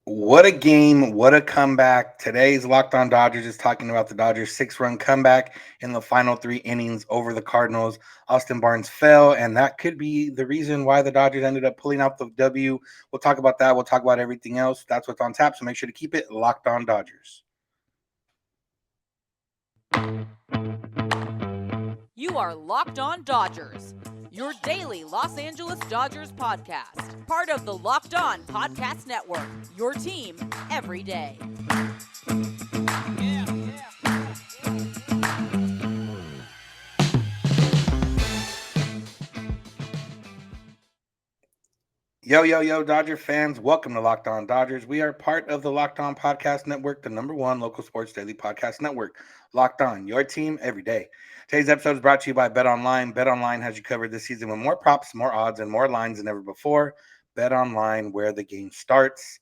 What a game. What a comeback. Today's Locked On Dodgers is talking about the Dodgers' 6-run comeback in the final 3 innings over the Cardinals. Austin Barnes fell, and that could be the reason why the Dodgers ended up pulling out the W. We'll talk about that. We'll talk about everything else. That's what's on tap, so make sure to keep it Locked On Dodgers. You are Locked On Dodgers, your daily Los Angeles Dodgers podcast. Part of the Locked On Podcast Network, your team every day. Yo, Dodger fans. Welcome to Locked On Dodgers. We are part of the Locked On Podcast Network, the number one local sports daily podcast network. Locked On, your team every day. Today's episode is brought to you by BetOnline. BetOnline has you covered this season with more props, more odds, and more lines than ever before. BetOnline, where the game starts.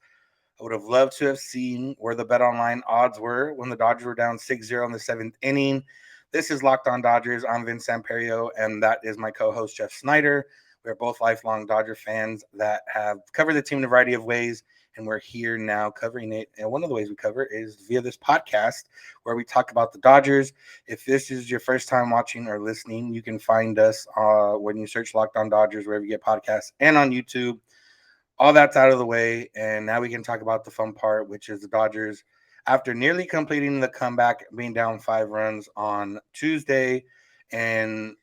I would have loved to have seen where the BetOnline odds were when the Dodgers were down 6-0 in the 7th inning. This is Locked On Dodgers. I'm Vince Samperio, and that is my co-host, Jeff Snider. We're both lifelong Dodger fans that have covered the team in a variety of ways, and we're here now covering it. And one of the ways we cover it is via this podcast where we talk about the Dodgers. If this is your first time watching or listening, you can find us when you search Locked On Dodgers, wherever you get podcasts, and on YouTube. All that's out of the way, and now we can talk about the fun part, which is the Dodgers, after nearly completing the comeback, being down 5 runs on Tuesday, and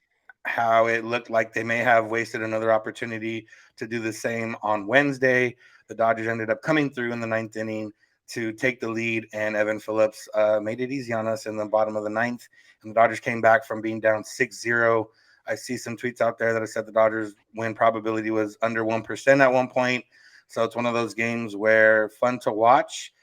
how it looked like they may have wasted another opportunity to do the same on Wednesday. The Dodgers ended up coming through in the 9th inning to take the lead, and Evan Phillips made it easy on us in the bottom of the ninth. And the Dodgers came back from being down 6-0. I see some tweets out there that have said the Dodgers win probability was under 1% at one point. So it's one of those games where fun to watch.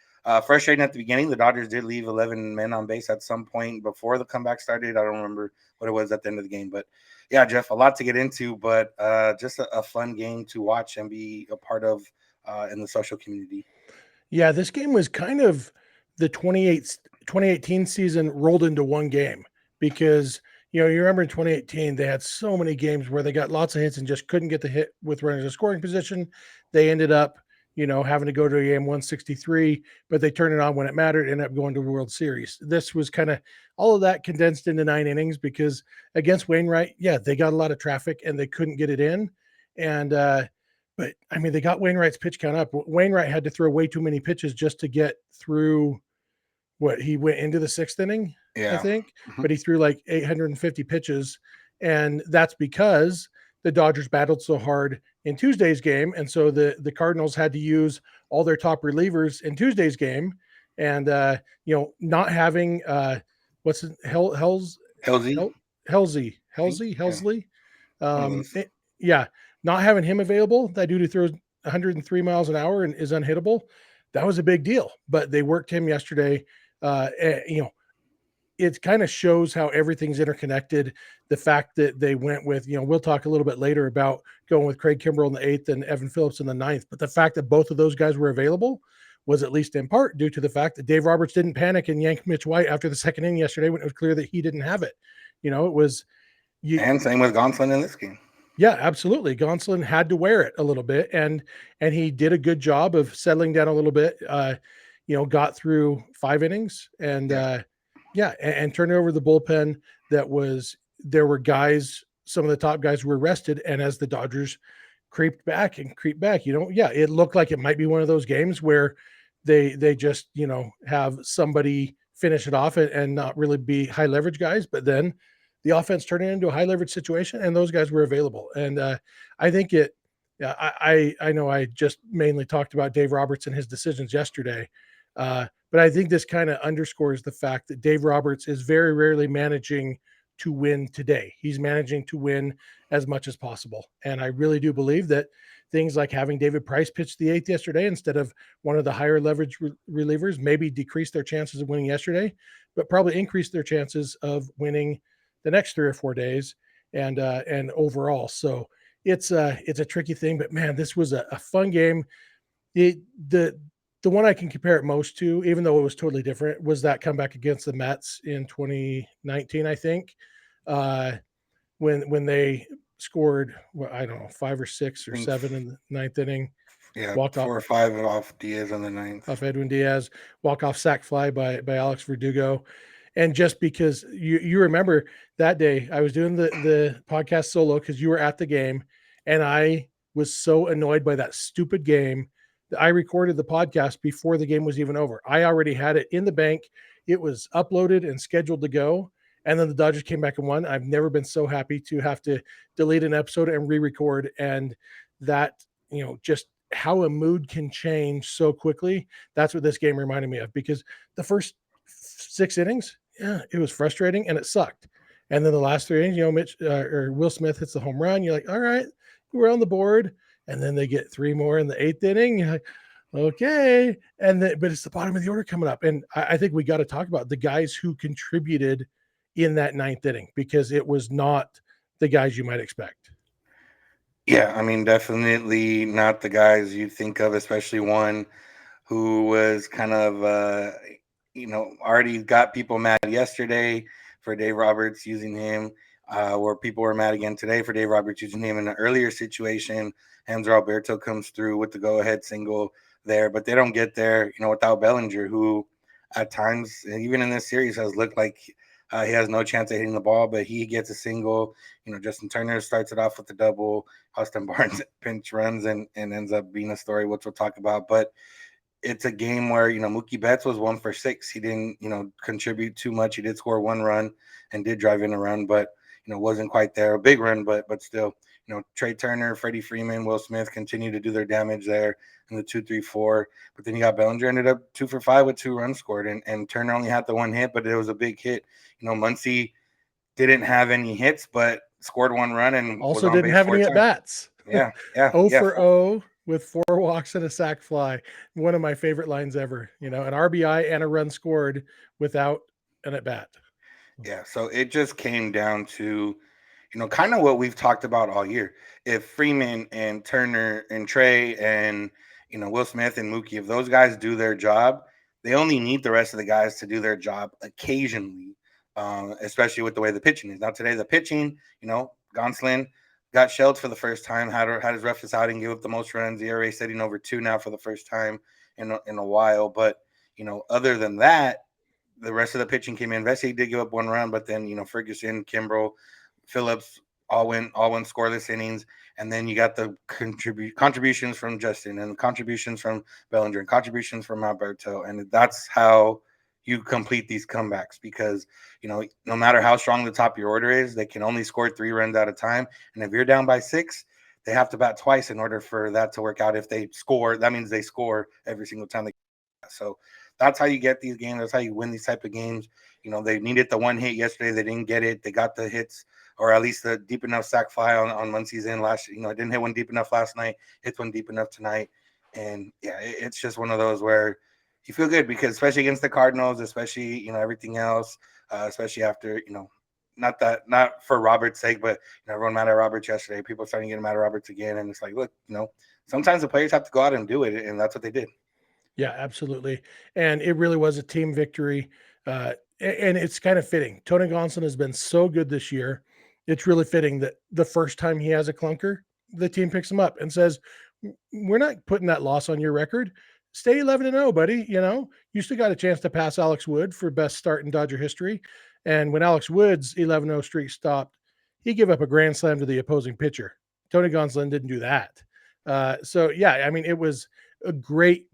Frustrating at the beginning. The Dodgers did leave 11 men on base at some point before the comeback started. I don't remember what it was at the end of the game, but yeah, Jeff, a lot to get into, but just a fun game to watch and be a part of in the social community. Yeah, this game was kind of the 2018 season rolled into one game because, you remember in 2018, they had so many games where they got lots of hits and just couldn't get the hit with runners in scoring position. They ended up, having to go to a game 163, but they turned it on when it mattered, ended up going to the World Series. This was kind of all of that condensed into 9 innings because against Wainwright, yeah, they got a lot of traffic and they couldn't get it in. And, but I mean, they got Wainwright's pitch count up. Wainwright had to throw way too many pitches just to get through what he went into the 6th inning, I Yeah. think, Mm-hmm. but he threw like 850 pitches. And that's because the Dodgers battled so hard in Tuesday's game. And so the Cardinals had to use all their top relievers in Tuesday's game. And, not having, what's it, Helsey. Helsley. One of those. Yeah, not having him available, that dude who throws 103 miles an hour and is unhittable, that was a big deal. But they worked him yesterday. It kind of shows how everything's interconnected. The fact that they went with, we'll talk a little bit later about going with Craig Kimbrell in the 8th and Evan Phillips in the 9th. But the fact that both of those guys were available was at least in part due to the fact that Dave Roberts didn't panic and yank Mitch White after the 2nd inning yesterday when it was clear that he didn't have it. It was And same with Gonsolin in this game. Yeah, absolutely. Gonsolin had to wear it a little bit, and he did a good job of settling down a little bit. Got through 5 innings, and and turned over the bullpen. There were guys, some of the top guys were rested, and as the Dodgers creeped back, it looked like it might be one of those games where they just have somebody finish it off and not really be high leverage guys, but then the offense turned it into a high leverage situation, and those guys were available. And I think it. Yeah, I know I just mainly talked about Dave Roberts and his decisions yesterday, but I think this kind of underscores the fact that Dave Roberts is very rarely managing to win today. He's managing to win as much as possible, and I really do believe that things like having David Price pitch the 8th yesterday instead of one of the higher leverage relievers maybe decreased their chances of winning yesterday, but probably increased their chances of winning the next 3 or 4 days and overall. So it's a tricky thing, but man, this was a fun game. The one I can compare it most to, even though it was totally different, was that comeback against the Mets in 2019, I think, when they scored, well, I don't know, 5 or 6 or 7 in the 9th inning. Yeah, walk off 4 or 5 off Diaz on the ninth. off Edwin Diaz, walk off sac fly by Alex Verdugo. And just because you remember that day, I was doing the podcast solo because you were at the game, and I was so annoyed by that stupid game that I recorded the podcast before the game was even over. I already had it in the bank. It was uploaded and scheduled to go. And then the Dodgers came back and won. I've never been so happy to have to delete an episode and re-record. And that, just how a mood can change so quickly. That's what this game reminded me of, because the first 6 innings, yeah, it was frustrating and it sucked. And then the last 3 innings, Mitch or Will Smith hits the home run. You're like, all right, we're on the board. And then they get 3 more in the 8th inning. You're like, okay. But it's the bottom of the order coming up. And I think we got to talk about the guys who contributed in that 9th inning, because it was not the guys you might expect. Yeah, I mean, definitely not the guys you think of, especially one who was kind of, already got people mad yesterday for Dave Roberts using him, where people were mad again today for Dave Roberts using him in an earlier situation. Hamzer Alberto comes through with the go-ahead single there, but they don't get there, without Bellinger, who at times, even in this series, has looked like he has no chance of hitting the ball, but he gets a single. Justin Turner starts it off with the double. Austin Barnes pinch runs and ends up being a story, which we'll talk about. But it's a game where, Mookie Betts was 1 for 6. He didn't, contribute too much. He did score 1 run and did drive in a run, but, wasn't quite there. A big run, but still, Trey Turner, Freddie Freeman, Will Smith continue to do their damage there in the 2-3-4. But then you got Bellinger ended up 2 for 5 with 2 runs scored, and Turner only had the 1 hit, but it was a big hit. Muncy didn't have any hits, but scored 1 run and Also was on didn't base have 4 any times. at bats. Yeah. 0 for 0 with 4 walks and a sac fly. One of my favorite lines ever. An RBI and a run scored without an at bat. Yeah. So it just came down to, kind of what we've talked about all year. If Freeman and Turner and Trey and, Will Smith and Mookie, if those guys do their job, they only need the rest of the guys to do their job occasionally, especially with the way the pitching is. Now, today, the pitching, Gonsolin got shelled for the first time, had his roughest outing, gave up the most runs. The ERA sitting over 2 now for the first time in a while. But, other than that, the rest of the pitching came in. Vesey did give up 1 run, but then, Ferguson, Kimbrel, Phillips all went scoreless innings. And then you got the contributions from Justin and contributions from Bellinger and contributions from Alberto. And that's how you complete these comebacks, because, no matter how strong the top of your order is, they can only score 3 runs at a time. And if you're down by 6, they have to bat twice in order for that to work out. If they score, that means they score every single time they. So that's how you get these games. That's how you win these type of games. They needed the 1 hit yesterday. They didn't get it. They got the hits, or at least the deep enough sac fly on Muncy's end last. I didn't hit one deep enough last night. Hit one deep enough tonight. And yeah, it's just one of those where you feel good, because especially against the Cardinals, especially, everything else, especially after, not for Robert's sake, but everyone mad at Roberts yesterday. People starting getting mad at Roberts again. And it's like, look, sometimes the players have to go out and do it. And that's what they did. Yeah, absolutely. And it really was a team victory. And it's kind of fitting. Tony Gonsolin has been so good this year. It's really fitting that the first time he has a clunker, the team picks him up and says, we're not putting that loss on your record. Stay 11-0, buddy. You still got a chance to pass Alex Wood for best start in Dodger history. And when Alex Wood's 11-0 streak stopped, he gave up a grand slam to the opposing pitcher. Tony Gonsolin didn't do that. So, yeah, I mean, it was a great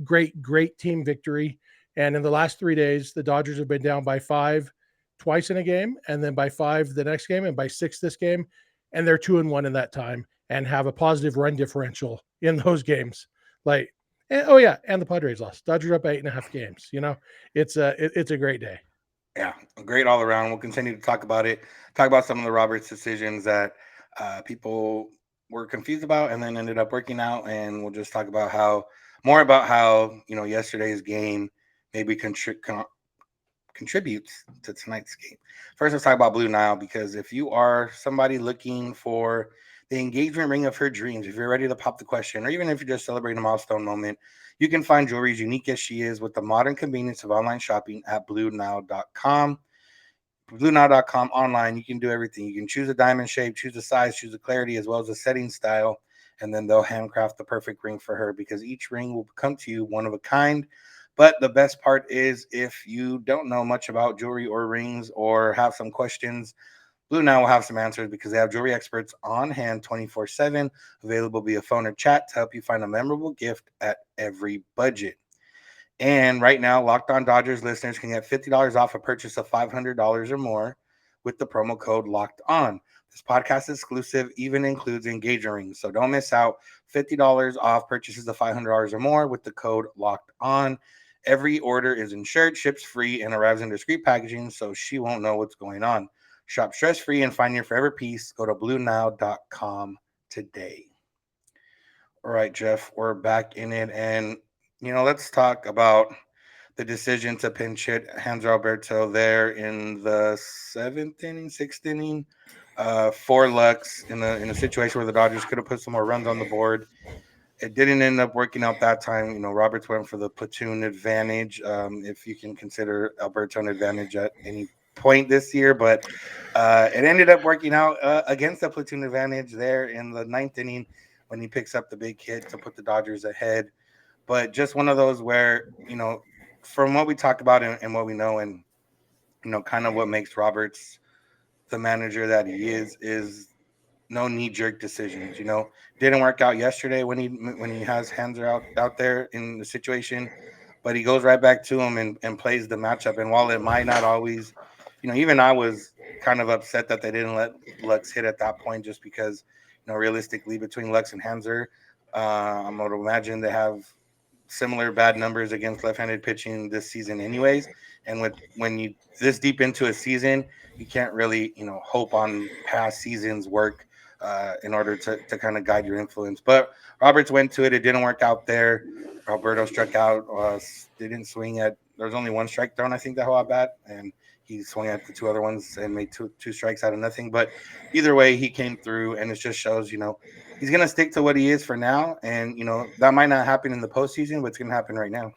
team victory. And in the last 3 days, the Dodgers have been down by 5 twice in a game, and then by 5 the next game, and by 6 this game. And they're 2-1 in that time and have a positive run differential in those games. And the Padres lost. Dodgers up 8.5 games. It's a great day. Yeah, great all around. We'll continue to talk about it. Talk about some of the Roberts decisions that people were confused about and then ended up working out. And we'll just talk about how yesterday's game maybe contributes to tonight's game. First, let's talk about Blue Nile, because if you are somebody looking for the engagement ring of her dreams, if you're ready to pop the question, or even if you're just celebrating a milestone moment, you can find jewelry as unique as she is with the modern convenience of online shopping at BlueNile.com. BlueNile.com online, you can do everything. You can choose a diamond shape, choose a size, choose a clarity, as well as a setting style. and then they'll handcraft the perfect ring for her because each ring will come to you one of a kind. But the best part is if you don't know much about jewelry or rings or have some questions, Blue Nile will have some answers because they have jewelry experts on hand 24/7, available via phone or chat to help you find a memorable gift at every budget. And right now, Locked On Dodgers listeners can get $50 off a purchase of $500 or more with the promo code Locked On. This podcast exclusive even includes engagement rings, so don't miss out. $50 off purchases of $500 or more with the code Locked On. Every order is insured, ships free, and arrives in discreet packaging, so she won't know what's going on. Shop stress-free and find your forever piece. Go to BlueNile.com today. All right, Jeff, we're back in it, and let's talk about the decision to pinch hit Hanser Alberto there in the sixth inning, for Lux in a situation where the Dodgers could have put some more runs on the board. It didn't end up working out that time. Roberts went for the platoon advantage, if you can consider Alberto an advantage at any point this year, but it ended up working out against the platoon advantage there in the ninth inning when he picks up the big hit to put the Dodgers ahead. But just one of those where, from what we talk about and what we know, and kind of what makes Roberts the manager that he is no knee-jerk decisions. Didn't work out yesterday when he has Hanser out there in the situation, but he goes right back to him and plays the matchup. And while it might not always, even I was kind of upset that they didn't let Lux hit at that point, just because realistically between Lux and Hanser, I'm going to imagine they have similar bad numbers against left-handed pitching this season anyways. And when you this deep into a season, you can't really hope on past seasons work in order to kind of guide your influence. But Roberts went to it. It didn't work out there. Alberto struck out. Didn't swing at. There was only one strike thrown, I think, that whole at bat, and he swung at the two other ones and made two strikes out of nothing. But either way, he came through, and it just shows, he's going to stick to what he is for now. And, that might not happen in the postseason, but it's going to happen right now.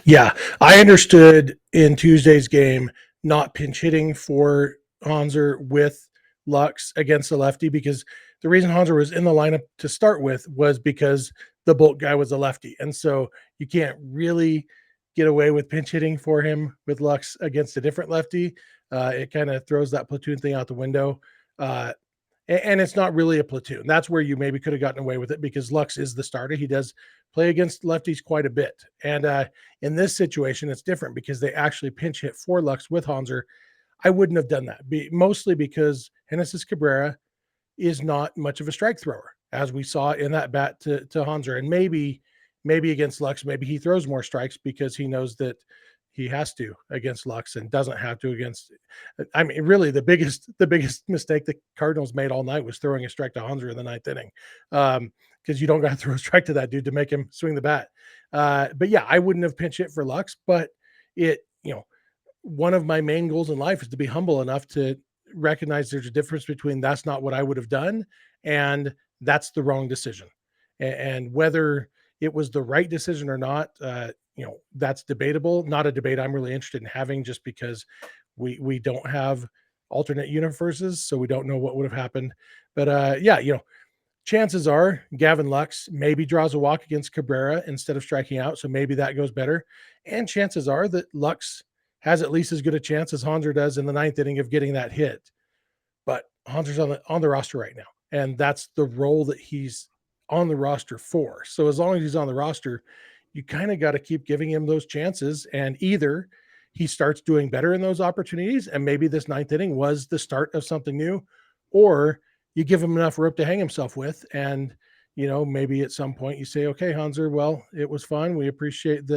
Yeah, I understood in Tuesday's game not pinch hitting for Hanser with Lux against the lefty, because the reason Hanser was in the lineup to start with was because the Bolt guy was a lefty. And so you can't really get away with pinch hitting for him with Lux against a different lefty. It kind of throws that platoon thing out the window. And it's not really a platoon. That's where you maybe could have gotten away with it because Lux is the starter. He does play against lefties quite a bit. And in this situation, it's different because they actually pinch hit for Lux with Hanser. I wouldn't have done that, mostly because Genesis Cabrera is not much of a strike thrower, as we saw in that bat to Hanser. And maybe against Lux, maybe he throws more strikes because he knows that he has to against Lux and doesn't have to against. I mean, really, the biggest mistake the Cardinals made all night was throwing a strike to Hanser in the ninth inning, because you don't got to throw a strike to that dude to make him swing the bat. But yeah, I wouldn't have pinch hit for Lux, but one of my main goals in life is to be humble enough to recognize there's a difference between that's not what I would have done and that's the wrong decision. And whether it was the right decision or not, that's debatable. Not a debate I'm really interested in having, just because we don't have alternate universes, so we don't know what would have happened. But chances are Gavin Lux maybe draws a walk against Cabrera instead of striking out, so maybe that goes better. And chances are that Lux has at least as good a chance as Hanser does in the ninth inning of getting that hit. But Hanser's on the roster right now, and that's the role that he's on the roster for. So as long as he's on the roster, you kind of got to keep giving him those chances, and either he starts doing better in those opportunities, and maybe this ninth inning was the start of something new, or you give him enough rope to hang himself with, and maybe at some point you say, okay, Hanser, well, it was fun. We appreciate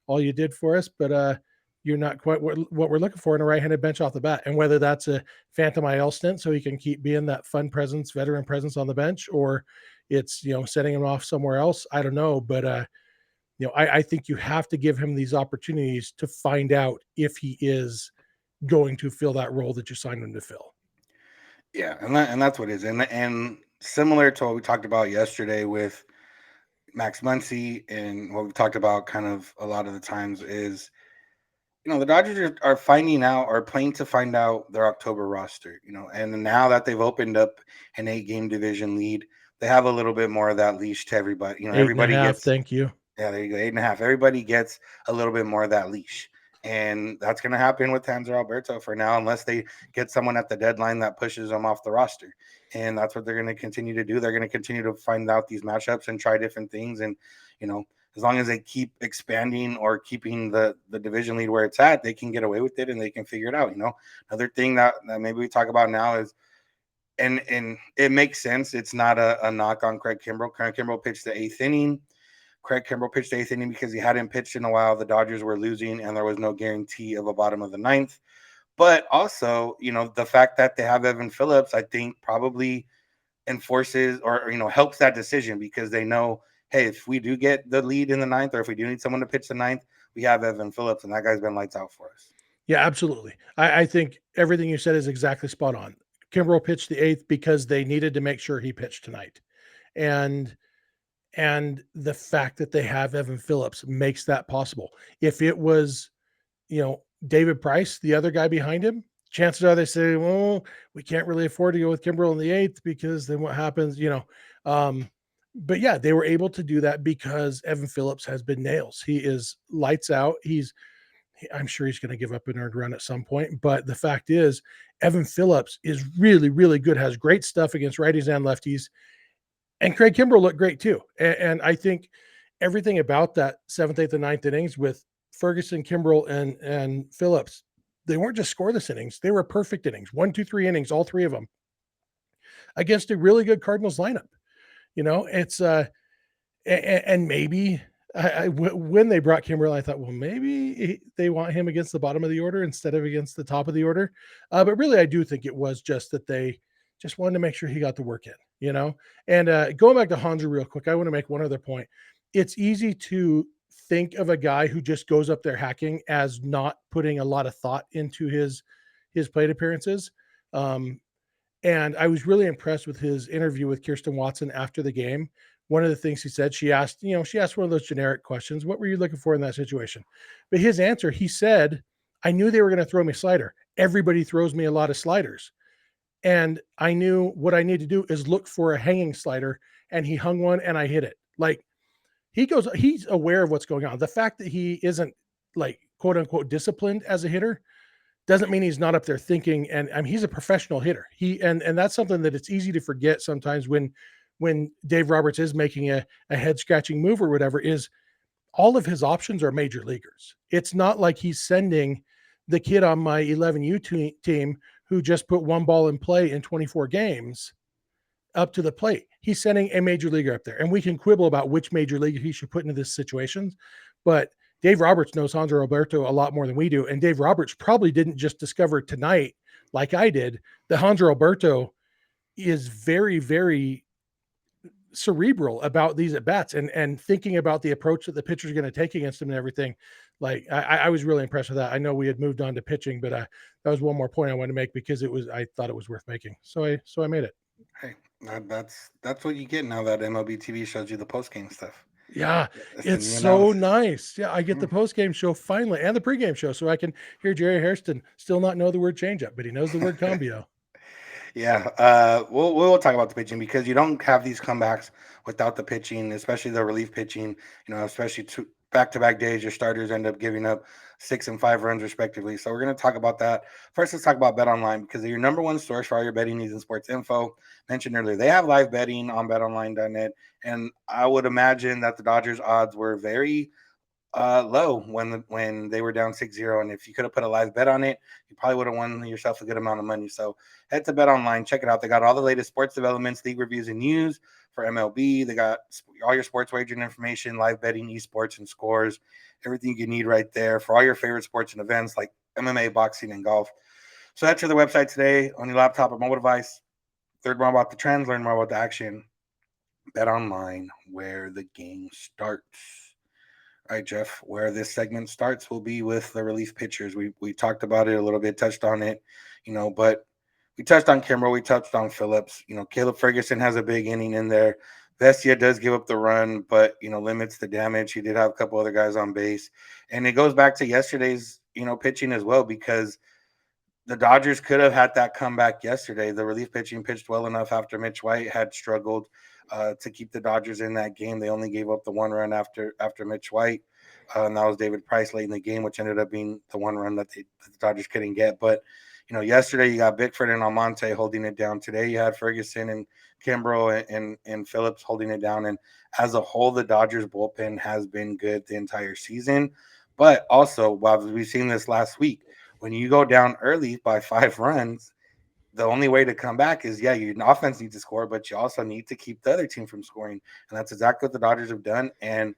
all you did for us, but you're not quite what we're looking for in a right-handed bench off the bat. And whether that's a phantom IL stint so he can keep being that fun presence, veteran presence on the bench, or it's, setting him off somewhere else, I don't know. But, I think you have to give him these opportunities to find out if he is going to fill that role that you signed him to fill. Yeah, and that's what it is. And similar to what we talked about yesterday with Max Muncy, and what we've talked about kind of a lot of the times is, the Dodgers are finding out, or playing to find out, their October roster, and now that they've opened up an 8-game division lead, they have a little bit more of that leash to everybody. You know, 8.5. everybody gets, Thank you. yeah, there you go, 8.5. Everybody gets a little bit more of that leash. And that's going to happen with Hanser Alberto for now, unless they get someone at the deadline that pushes them off the roster. And that's what they're going to continue to do. They're going to continue to find out these matchups and try different things. And, you know, as long as they keep expanding or keeping the division lead where it's at, they can get away with it and they can figure it out. You know, another thing that maybe we talk about now is, and it makes sense. It's not a knock on Craig Kimbrell. Craig Kimbrell pitched the 8th inning. Craig Kimbrell pitched the 8th inning because he hadn't pitched in a while. The Dodgers were losing, and there was no guarantee of a bottom of the 9th. But also, you know, the fact that they have Evan Phillips, I think probably enforces or, you know, helps that decision because they know, hey, if we do get the lead in the 9th or if we do need someone to pitch the 9th, we have Evan Phillips, and that guy's been lights out for us. Yeah, absolutely. I think everything you said is exactly spot on. Kimbrell pitched the 8th because they needed to make sure he pitched tonight. And the fact that they have Evan Phillips makes that possible. If it was, you know, David Price, the other guy behind him, chances are they say, well, we can't really afford to go with Kimbrell in the 8th because then what happens, you know. But yeah, they were able to do that because Evan Phillips has been nails. He is lights out. I'm sure he's going to give up an earned run at some point. But the fact is, Evan Phillips is really, really good, has great stuff against righties and lefties. And Craig Kimbrell looked great too. And I think everything about that 7th, 8th, and 9th innings with Ferguson, Kimbrell, and Phillips, they weren't just scoreless innings. They were perfect innings. 1, 2, 3 innings, all three of them against a really good Cardinals lineup. You know, it's and maybe when they brought Kimbrell, I thought, well, maybe they want him against the bottom of the order instead of against the top of the order. But really, I do think it was just that they just wanted to make sure he got the work in, you know. And going back to Hanser real quick, I want to make one other point. It's easy to think of a guy who just goes up there hacking as not putting a lot of thought into his plate appearances. And I was really impressed with his interview with Kirsten Watson after the game. One of the things he said, she asked one of those generic questions. What were you looking for in that situation? But his answer, he said, I knew they were going to throw me a slider. Everybody throws me a lot of sliders. And I knew what I need to do is look for a hanging slider. And he hung one and I hit it. Like he's aware of what's going on. The fact that he isn't like quote unquote disciplined as a hitter doesn't mean he's not up there thinking. And I mean, he's a professional hitter. And that's something that it's easy to forget sometimes when Dave Roberts is making a head scratching move or whatever, is all of his options are major leaguers. It's not like he's sending the kid on my 11U team who just put one ball in play in 24 games up to the plate. He's sending a major leaguer up there, and we can quibble about which major leaguer he should put into this situation, but Dave Roberts knows Hanser Alberto a lot more than we do. And Dave Roberts probably didn't just discover tonight, like I did, that Hanser Alberto is very, very cerebral about these at bats and thinking about the approach that the pitcher is going to take against him and everything. Like I was really impressed with that. I know we had moved on to pitching, but that was one more point I wanted to make because I thought it was worth making. So I made it. Hey, that's what you get now that MLB TV shows you the post game stuff. Yeah, That's it's the new so analysis. nice. Yeah, I get the post-game show finally and the pre-game show so I can hear Jerry Hairston still not know the word changeup, but he knows the word combio. Yeah, we'll talk about the pitching because you don't have these comebacks without the pitching, especially the relief pitching. You know, especially back-to-back days, your starters end up giving up 6 and 5 runs respectively. So we're going to talk about that. First, let's talk about BetOnline because they're your number one source for all your betting needs and sports info. Mentioned earlier, they have live betting on BetOnline.net, and I would imagine that the Dodgers odds were very low when they were down 6-0, and if you could have put a live bet on it, you probably would have won yourself a good amount of money. So head to BetOnline, check it out. They got all the latest sports developments, league reviews, and news for MLB. They got all your sports wagering information, live betting, esports, and scores, everything you need right there for all your favorite sports and events like MMA, boxing, and golf. So head to the website today on your laptop or mobile device. Learn more about the trends, learn more about the action. BetOnline, where the game starts. All right, Jeff, where this segment starts will be with the relief pitchers. We talked about it a little bit, touched on it, but we touched on Kimbrell, we touched on Phillips. Caleb Ferguson has a big inning in there. Vestia does give up the run, but, limits the damage. He did have a couple other guys on base. And it goes back to yesterday's, pitching as well, because the Dodgers could have had that comeback yesterday. The relief pitching pitched well enough after Mitch White had struggled. to keep the Dodgers in that game. They only gave up the 1 run after Mitch White, and that was David Price late in the game, which ended up being the 1 run that the Dodgers couldn't get. But yesterday you got Bickford and Almonte holding it down. Today you had Ferguson and Kimbrel and Phillips holding it down. And as a whole, the Dodgers bullpen has been good the entire season. But also, while we've seen this last week, when you go down early by 5 runs, the only way to come back is, your offense needs to score, but you also need to keep the other team from scoring. And that's exactly what the Dodgers have done. And,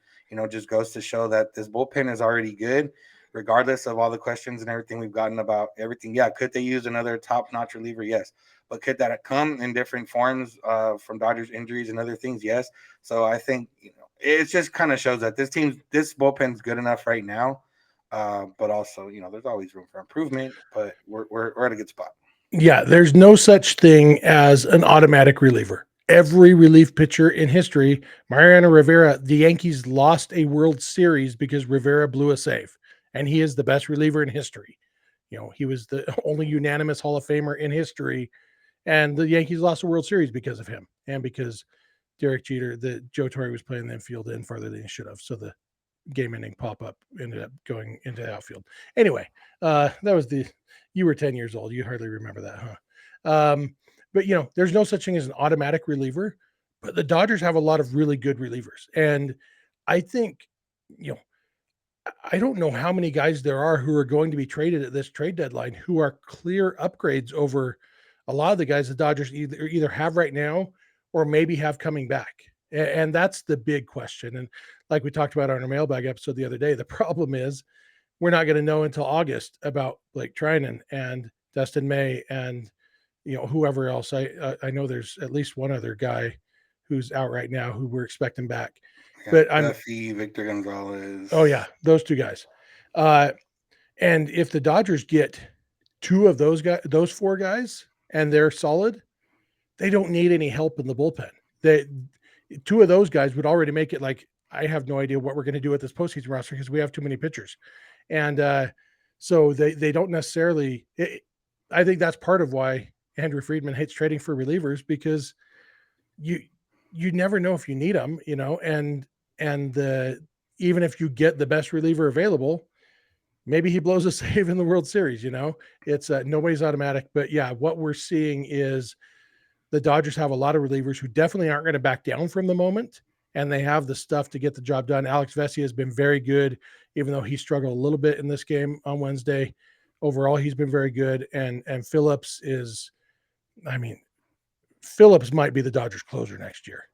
just goes to show that this bullpen is already good, regardless of all the questions and everything we've gotten about everything. Yeah, could they use another top-notch reliever? Yes. But could that come in different forms from Dodgers injuries and other things? Yes. So I think, it just kind of shows that this bullpen's good enough right now. But also, there's always room for improvement, but we're at a good spot. Yeah, there's no such thing as an automatic reliever. Every relief pitcher in history, Mariano Rivera, the Yankees lost a World Series because Rivera blew a save, and he is the best reliever in history. He was the only unanimous Hall of Famer in history, and the Yankees lost a World Series because of him and because Derek Jeter, Joe Torre was playing the infield in farther than he should have. So the game-ending pop-up ended up going into the outfield. Anyway, that was you were 10 years old. You hardly remember that, huh? But, there's no such thing as an automatic reliever, but the Dodgers have a lot of really good relievers. And I think, I don't know how many guys there are who are going to be traded at this trade deadline who are clear upgrades over a lot of the guys the Dodgers either have right now or maybe have coming back. And that's the big question. And like we talked about on our mailbag episode the other day, the problem is we're not going to know until August about Blake Trinan and Dustin May and, whoever else. I know there's at least one other guy who's out right now who we're expecting back. Yeah, but Duffy, Victor Gonzalez. Oh yeah, those two guys. And if the Dodgers get 2 of those 4 guys, and they're solid, they don't need any help in the bullpen. 2 of those guys would already make it. Like, I have no idea what we're going to do with this postseason roster because we have too many pitchers. And so they don't necessarily. I think that's part of why Andrew Friedman hates trading for relievers, because you never know if you need them, and even if you get the best reliever available, maybe he blows a save in the World Series. It's nobody's automatic. But yeah, what we're seeing is the Dodgers have a lot of relievers who definitely aren't going to back down from the moment, and they have the stuff to get the job done. Alex Vesia has been very good, even though he struggled a little bit in this game on Wednesday. Overall, he's been very good. And Phillips Phillips might be the Dodgers closer next year.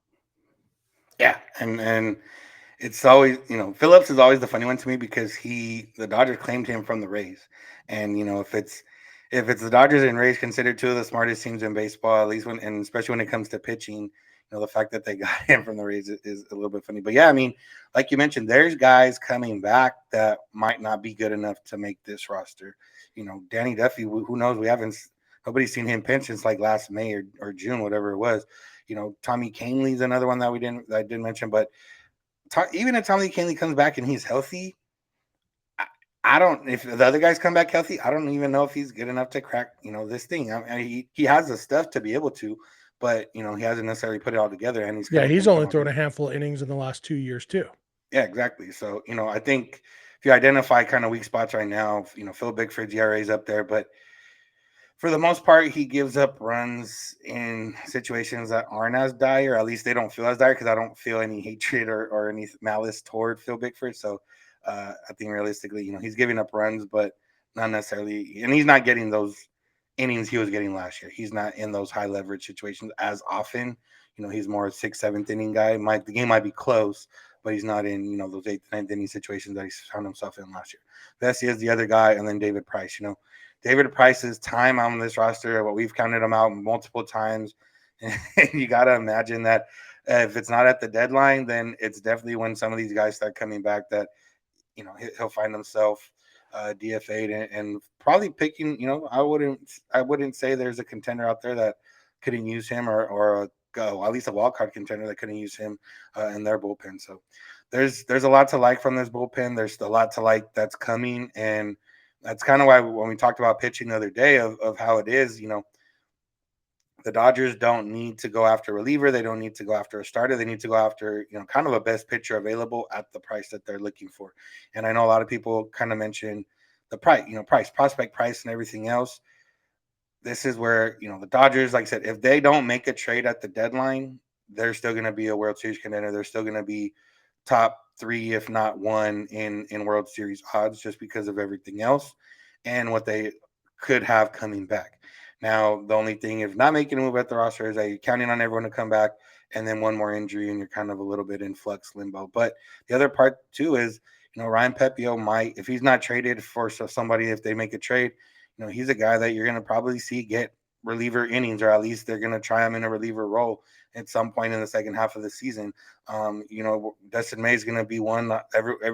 Yeah, and it's always, Phillips is always the funny one to me because the Dodgers claimed him from the Rays. And, if it's the Dodgers and Rays considered 2 of the smartest teams in baseball, at least and especially when it comes to pitching, the fact that they got him from the Rays is a little bit funny. But yeah, like you mentioned, there's guys coming back that might not be good enough to make this roster. Danny Duffy, who knows? Nobody's seen him pitch since like last May or June, whatever it was. Tommy Kahnle's another one that I didn't mention, but even if Tommy Kahnle comes back and he's healthy, I don't. If the other guys come back healthy, I don't even know if he's good enough to crack, this thing. He has the stuff to be able to, but he hasn't necessarily put it all together. And he's only thrown a handful of innings in the last 2 years too. Yeah, exactly. So I think if you identify kind of weak spots right now, Phil Bickford's ERA is up there, but for the most part, he gives up runs in situations that aren't as dire. At least they don't feel as dire, because I don't feel any hatred or any malice toward Phil Bickford. So I think realistically, he's giving up runs, but not necessarily. And he's not getting those innings he was getting last year. He's not in those high leverage situations as often. He's more a 6th, 7th inning guy. The game might be close, but he's not in, those 8th, 9th inning situations that he found himself in last year. Vesia is the other guy, and then David Price. David Price's time on this roster, what we've counted him out multiple times. And you got to imagine that if it's not at the deadline, then it's definitely when some of these guys start coming back that, he'll find himself DFA'd and probably picking, I wouldn't say there's a contender out there that couldn't use him or at least a wild card contender that couldn't use him in their bullpen. So there's a lot to like from this bullpen. There's a lot to like that's coming. And that's kind of why when we talked about pitching the other day of how it is, The Dodgers don't need to go after a reliever. They don't need to go after a starter. They need to go after, kind of a best pitcher available at the price that they're looking for. And I know a lot of people kind of mention the price, prospect price and everything else. This is where, the Dodgers, like I said, if they don't make a trade at the deadline, they're still going to be a World Series contender. They're still going to be top three, if not one, in World Series odds, just because of everything else and what they could have coming back. Now, the only thing, if not making a move at the roster, is that you're counting on everyone to come back, and then one more injury, and you're kind of a little bit in flux limbo. But the other part too is, Ryan Pepio might, if he's not traded for somebody, if they make a trade, he's a guy that you're going to probably see get reliever innings, or at least they're going to try him in a reliever role at some point in the second half of the season. Dustin May is going to be one.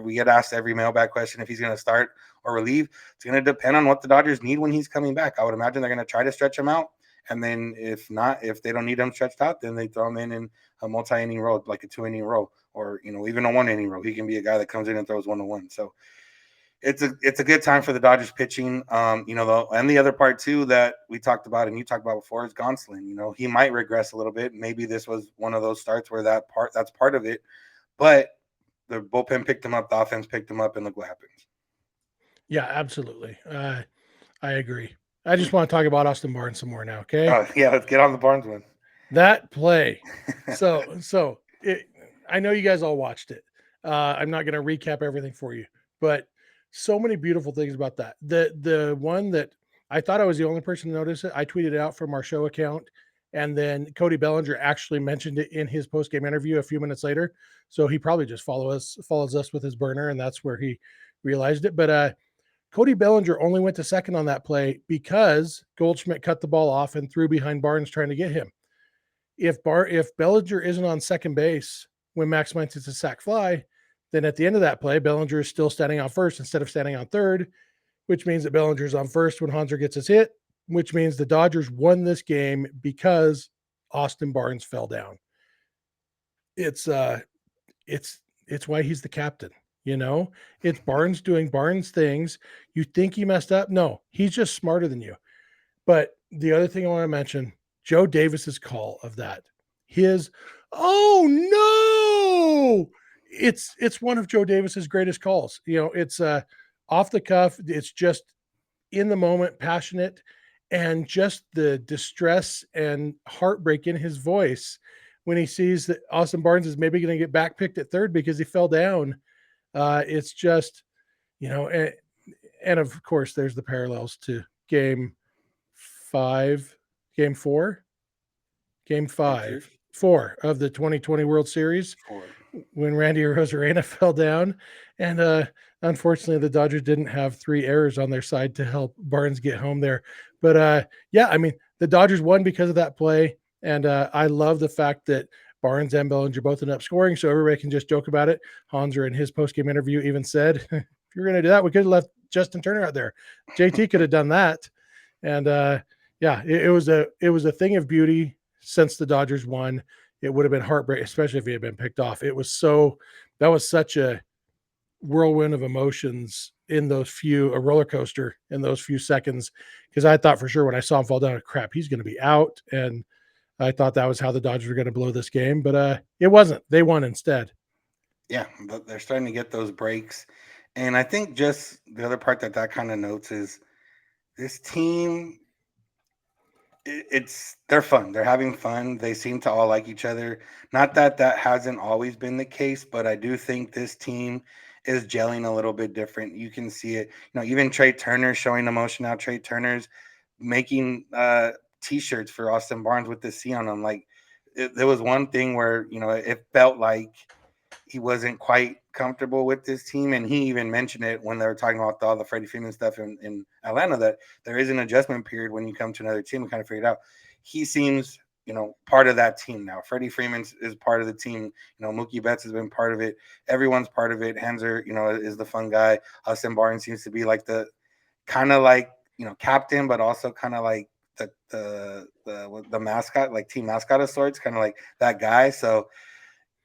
We get asked every mailbag question if he's going to start or relieve. It's going to depend on what the Dodgers need when he's coming back. I would imagine they're going to try to stretch him out. And then if not, if they don't need him stretched out, then they throw him in a multi-inning role, like a 2-inning role, or, even a 1-inning role. He can be a guy that comes in and throws 1-1. So it's a good time for the Dodgers pitching. And the other part too that we talked about and you talked about before is Gonsolin. He might regress a little bit. Maybe this was one of those starts where that's part of it. But the bullpen picked him up, the offense picked him up, and look what happens. Yeah, absolutely. I agree. I just want to talk about Austin Barnes some more now. Okay. Yeah, let's get on the Barnes one. That play. I know you guys all watched it. I'm not going to recap everything for you, but so many beautiful things about that. The one that I thought I was the only person to notice it, I tweeted it out from our show account, and then Cody Bellinger actually mentioned it in his post-game interview a few minutes later. So he probably just follows us with his burner, and that's where he realized it. But Cody Bellinger only went to second on that play because Goldschmidt cut the ball off and threw behind Barnes trying to get him. If Bellinger isn't on second base when Max Muncy hits a sac fly, then at the end of that play, Bellinger is still standing on first instead of standing on third, which means that Bellinger's on first when Hanser gets his hit, which means the Dodgers won this game because Austin Barnes fell down. It's why he's the captain. It's Barnes doing Barnes things. You think he messed up? No, he's just smarter than you. But the other thing I want to mention, Joe Davis's call of that, oh no, it's one of Joe Davis's greatest calls. It's off the cuff. It's just in the moment, passionate, and just the distress and heartbreak in his voice when he sees that Austin Barnes is maybe going to get back picked at third because he fell down. It's just, and of course, there's the parallels to game 4 of the 2020 World Series when Randy Arozarena fell down. And unfortunately, the Dodgers didn't have 3 errors on their side to help Barnes get home there. But the Dodgers won because of that play. And I love the fact that Barnes and Bellinger both ended up scoring, so everybody can just joke about it. Hanser in his postgame interview even said, if you're going to do that, we could have left Justin Turner out there. JT could have done that. And it was a thing of beauty since the Dodgers won. It would have been heartbreaking, especially if he had been picked off. That was such a whirlwind of emotions in a roller coaster in those few seconds, because I thought for sure when I saw him fall down, crap, he's going to be out. And I thought that was how the Dodgers were going to blow this game, but it wasn't. They won instead. Yeah, but they're starting to get those breaks. And I think just the other part that kind of notes is this team, they're fun. They're having fun. They seem to all like each other. Not that hasn't always been the case, but I do think this team is gelling a little bit different. You can see it. Even Trey Turner showing emotion now. Trey Turner's making T-shirts for Austin Barnes with the C on them. Like there was one thing where it felt like he wasn't quite comfortable with this team, and he even mentioned it when they were talking about all the Freddie Freeman stuff in Atlanta, that there is an adjustment period when you come to another team. And kind of figured out he seems part of that team now. Freddie Freeman is part of the team. Mookie Betts has been part of it. Everyone's part of it. Hanser is the fun guy. Austin Barnes seems to be like the kind of like captain, but also kind of like the mascot, like team mascot of sorts, kind of like that guy. So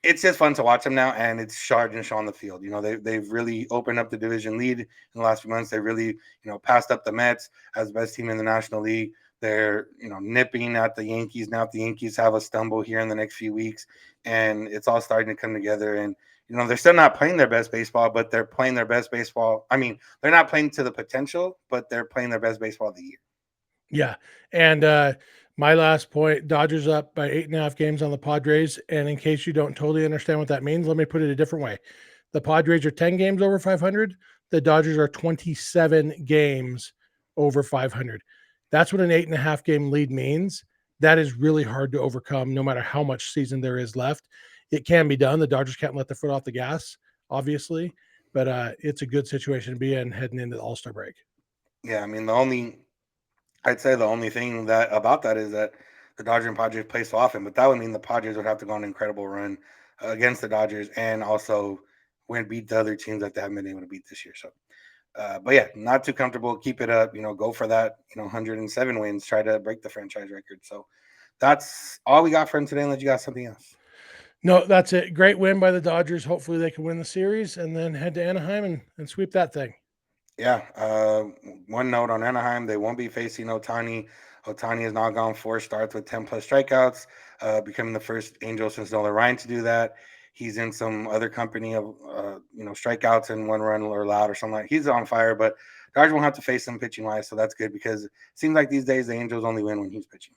it's just fun to watch them now, and it's charged and show on the field. They've really opened up the division lead in the last few months. They really passed up the Mets as the best team in the National League. They're, nipping at the Yankees. Now if the Yankees have a stumble here in the next few weeks, and it's all starting to come together. And, they're still not playing their best baseball, but they're playing their best baseball. I mean, they're not playing to the potential, but they're playing their best baseball of the year. Yeah. And my last point, Dodgers up by 8.5 games on the Padres. And in case you don't totally understand what that means, let me put it a different way. The Padres are 10 games over 500. The Dodgers are 27 games over 500. That's what an 8.5 game lead means. That is really hard to overcome no matter how much season there is left. It can be done. The Dodgers can't let their foot off the gas, obviously, but it's a good situation to be in heading into the All-Star break. Yeah, I mean, I'd say the only thing that about that is that the Dodgers and Padres play so often, but that would mean the Padres would have to go on an incredible run against the Dodgers and also beat the other teams that they haven't been able to beat this year. So, but yeah, not too comfortable. Keep it up. Go for that. 107 wins. Try to break the franchise record. So that's all we got for him today. Unless you got something else. No, that's it. Great win by the Dodgers. Hopefully they can win the series and then head to Anaheim and sweep that thing. Yeah. One note on Anaheim, they won't be facing Ohtani. Ohtani has now gone 4 starts with 10 plus strikeouts, becoming the first Angel since Nolan Ryan to do that. He's in some other company of, strikeouts and 1 run or allowed or something like that. He's on fire, but Dodgers won't have to face him pitching wise. So that's good because it seems like these days the Angels only win when he's pitching.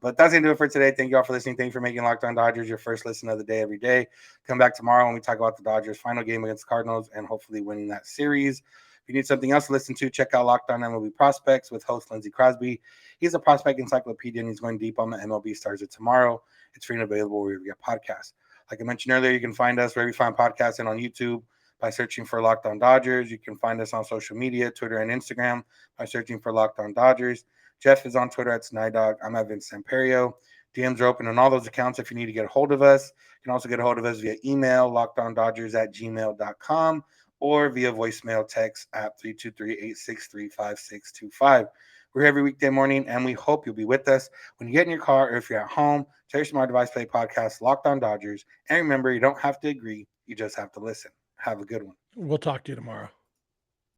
But that's going to do it for today. Thank you all for listening. Thank you for making Locked On Dodgers your first listen of the day every day. Come back tomorrow when we talk about the Dodgers' final game against Cardinals and hopefully winning that series. If you need something else to listen to, check out Locked On MLB Prospects with host Lindsey Crosby. He's a prospect encyclopedia, and he's going deep on the MLB stars of tomorrow. It's free and available wherever you get podcasts. Like I mentioned earlier, you can find us wherever you find podcasts and on YouTube by searching for Locked On Dodgers. You can find us on social media, Twitter and Instagram by searching for Locked On Dodgers. Jeff is on Twitter at Snider. I'm at Samperio. DMs are open on all those accounts if you need to get a hold of us. You can also get a hold of us via email, lockedondodgers@gmail.com, or via voicemail text at 323-863-5625. We're here every weekday morning, and we hope you'll be with us when you get in your car or if you're at home. Tell your smart device, play podcast, Locked On Dodgers. And remember, you don't have to agree. You just have to listen. Have a good one. We'll talk to you tomorrow.